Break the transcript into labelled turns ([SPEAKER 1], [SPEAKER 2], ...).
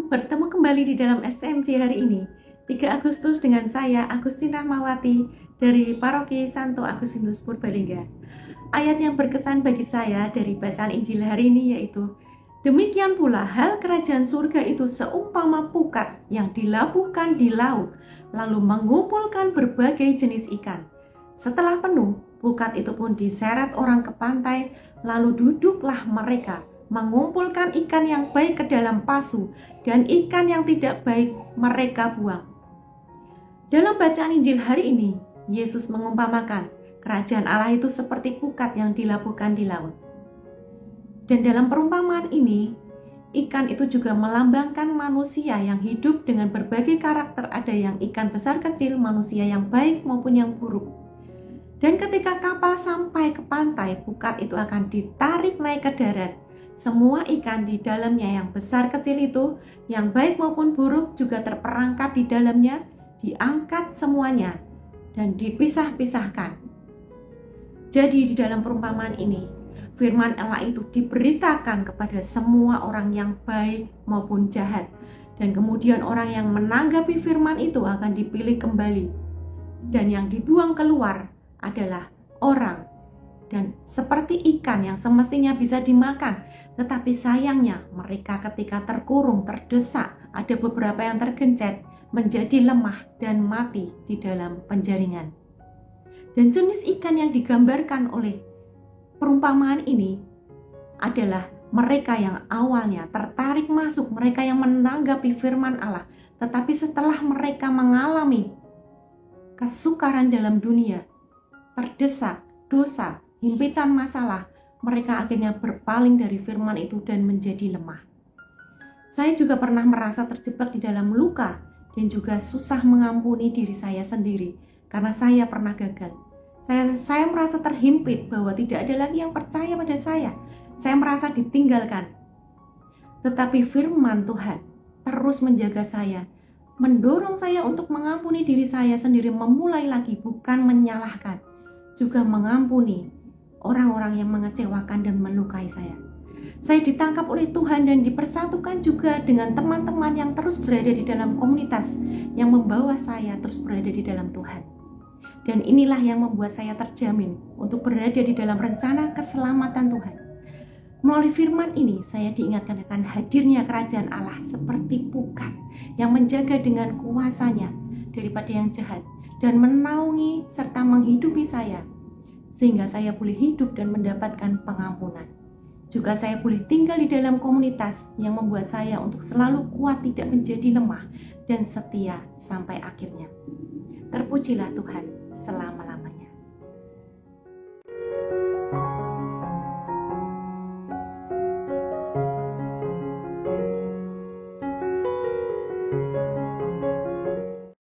[SPEAKER 1] Shalom, bertemu kembali di dalam STMJ hari ini 3 Agustus dengan saya Agustin Rahmawati dari Paroki Santo Agustinus Purbalingga. Ayat yang berkesan bagi saya dari bacaan Injil hari ini yaitu, demikian pula hal kerajaan surga itu seumpama pukat yang dilabuhkan di laut lalu mengumpulkan berbagai jenis ikan. Setelah penuh, pukat itu pun diseret orang ke pantai, lalu duduklah mereka mengumpulkan ikan yang baik ke dalam pasu dan ikan yang tidak baik mereka buang. Dalam bacaan Injil hari ini, Yesus mengumpamakan kerajaan Allah itu seperti pukat yang dilabuhkan di laut. Dan dalam perumpamaan ini, ikan itu juga melambangkan manusia yang hidup dengan berbagai karakter. Ada yang ikan besar kecil, manusia yang baik maupun yang buruk. Dan ketika kapal sampai ke pantai, pukat itu akan ditarik naik ke darat. Semua ikan di dalamnya yang besar kecil itu, yang baik maupun buruk juga terperangkap di dalamnya, diangkat semuanya dan dipisah-pisahkan. Jadi di dalam perumpamaan ini, firman Allah itu diberitakan kepada semua orang yang baik maupun jahat. Dan kemudian orang yang menanggapi firman itu akan dipilih kembali. Dan yang dibuang keluar adalah orang. Dan seperti ikan yang semestinya bisa dimakan, tetapi sayangnya mereka ketika terkurung, terdesak, ada beberapa yang tergencet, menjadi lemah dan mati di dalam penjaringan. Dan jenis ikan yang digambarkan oleh perumpamaan ini adalah mereka yang awalnya tertarik masuk, mereka yang menanggapi firman Allah, tetapi setelah mereka mengalami kesukaran dalam dunia, terdesak, dosa, himpitan masalah, mereka akhirnya berpaling dari firman itu dan menjadi lemah. Saya juga pernah merasa terjebak di dalam luka dan juga susah mengampuni diri saya sendiri karena saya pernah gagal. Saya merasa terhimpit bahwa tidak ada lagi yang percaya pada saya. Saya merasa ditinggalkan. Tetapi firman Tuhan terus menjaga saya, mendorong saya untuk mengampuni diri saya sendiri, memulai lagi, bukan menyalahkan, juga mengampuni orang-orang yang mengecewakan dan melukai saya. Saya ditangkap oleh Tuhan dan dipersatukan juga dengan teman-teman yang terus berada di dalam komunitas yang membawa saya terus berada di dalam Tuhan. Dan inilah yang membuat saya terjamin untuk berada di dalam rencana keselamatan Tuhan. Melalui firman ini saya diingatkan akan hadirnya kerajaan Allah seperti pukat yang menjaga dengan kuasanya daripada yang jahat dan menaungi serta menghidupi saya, sehingga saya boleh hidup dan mendapatkan pengampunan. Juga saya boleh tinggal di dalam komunitas yang membuat saya untuk selalu kuat, tidak menjadi lemah, dan setia sampai akhirnya. Terpujilah Tuhan selama-lamanya.